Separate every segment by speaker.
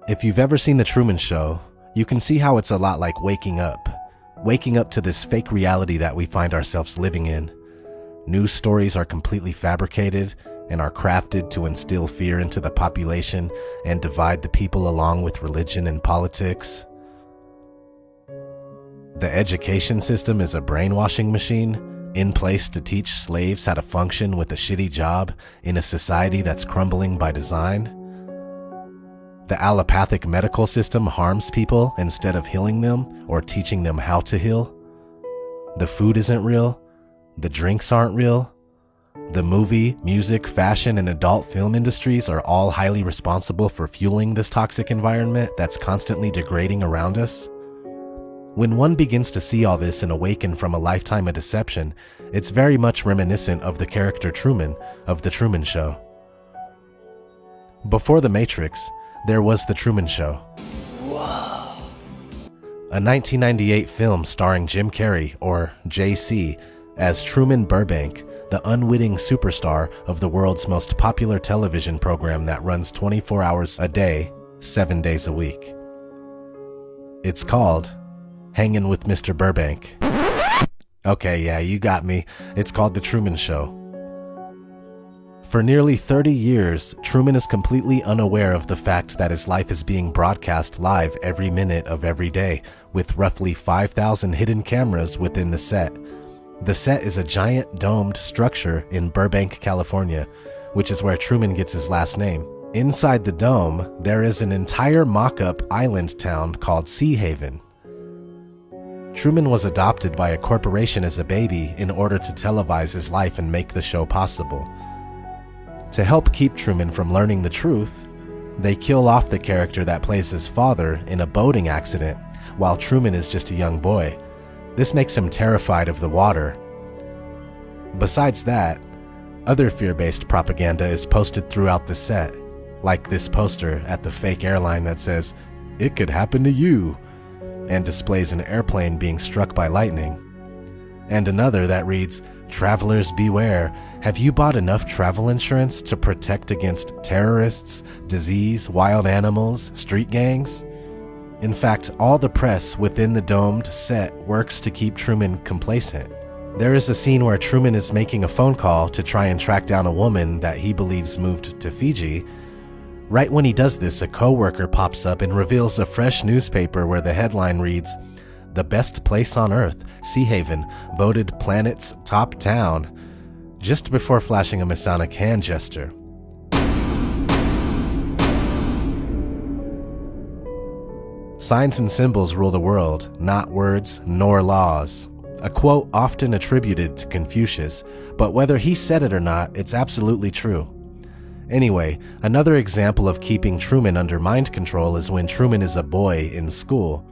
Speaker 1: If you've ever seen The Truman Show, you can see how it's a lot like waking up to this fake reality that we find ourselves living in. News stories are completely fabricated and are crafted to instill fear into the population and divide the people along with religion and politics. The education system is a brainwashing machine in place to teach slaves how to function with a shitty job in a society that's crumbling by design. The allopathic medical system harms people instead of healing them or teaching them how to heal. The food isn't real. The drinks aren't real. The movie, music, fashion, and adult film industries are all highly responsible for fueling this toxic environment that's constantly degrading around us. When one begins to see all this and awaken from a lifetime of deception, it's very much reminiscent of the character Truman of The Truman Show. Before The Matrix, there was The Truman Show. Whoa. A 1998 film starring Jim Carrey, or JC, as Truman Burbank, the unwitting superstar of the world's most popular television program that runs 24 hours a day, 7 days a week. It's called Hangin' with Mr. Burbank. Okay, yeah, you got me. It's called The Truman Show. For nearly 30 years, Truman is completely unaware of the fact that his life is being broadcast live every minute of every day, with roughly 5,000 hidden cameras within the set. The set is a giant domed structure in Burbank, California, which is where Truman gets his last name. Inside the dome, there is an entire mock-up island town called Sea Haven. Truman was adopted by a corporation as a baby in order to televise his life and make the show possible. To help keep Truman from learning the truth, they kill off the character that plays his father in a boating accident while Truman is just a young boy. This makes him terrified of the water. Besides that, other fear-based propaganda is posted throughout the set, like this poster at the fake airline that says, "It could happen to you," and displays an airplane being struck by lightning. And another that reads, "Travelers beware, have you bought enough travel insurance to protect against terrorists, disease, wild animals, street gangs?" In fact, all the press within the domed set works to keep Truman complacent. There is a scene where Truman is making a phone call to try and track down a woman that he believes moved to Fiji. Right when he does this, a coworker pops up and reveals a fresh newspaper where the headline reads, "The best place on Earth, Sea Haven, voted planet's top town," just before flashing a Masonic hand gesture. Signs and symbols rule the world, not words nor laws. A quote often attributed to Confucius, but whether he said it or not, it's absolutely true. Anyway, another example of keeping Truman under mind control is when Truman is a boy in school.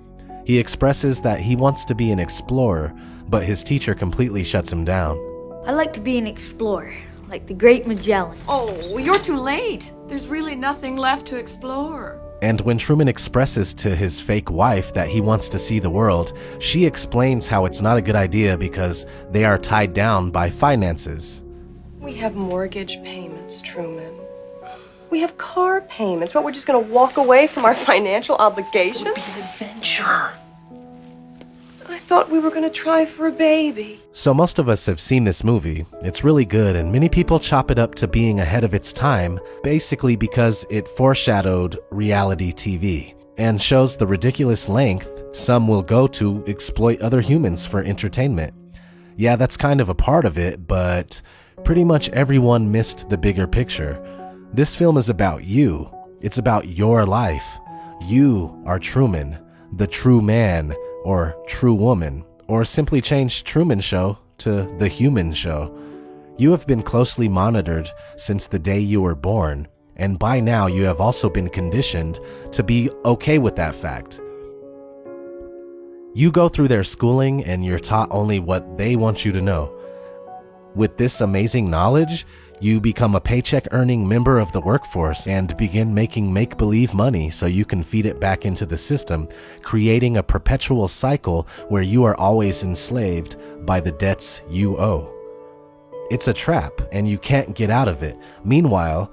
Speaker 1: He expresses that he wants to be an explorer, but his teacher completely shuts him down.
Speaker 2: "I'd like to be an explorer, like the great Magellan."
Speaker 3: Oh, you're too late. There's really nothing left to explore.
Speaker 1: And when Truman expresses to his fake wife that he wants to see the world, she explains how it's not a good idea because they are tied down by finances.
Speaker 4: We have mortgage payments, Truman. We have car payments. What, we're just going to walk away from our financial obligations?
Speaker 5: It would be an adventure.
Speaker 4: I thought we were going to try for a baby.
Speaker 1: So most of us have seen this movie. It's really good, and many people chop it up to being ahead of its time, basically because it foreshadowed reality TV and shows the ridiculous length some will go to exploit other humans for entertainment. Yeah, that's kind of a part of it, but pretty much everyone missed the bigger picture. This film is about you. It's about your life. You are Truman, the true man, or true woman, or simply change Truman Show to The Human Show. You have been closely monitored since the day you were born, and by now you have also been conditioned to be okay with that fact. You go through their schooling and you're taught only what they want you to know. With this amazing knowledge, you become a paycheck-earning member of the workforce and begin making make-believe money so you can feed it back into the system, creating a perpetual cycle where you are always enslaved by the debts you owe. It's a trap, and you can't get out of it. Meanwhile,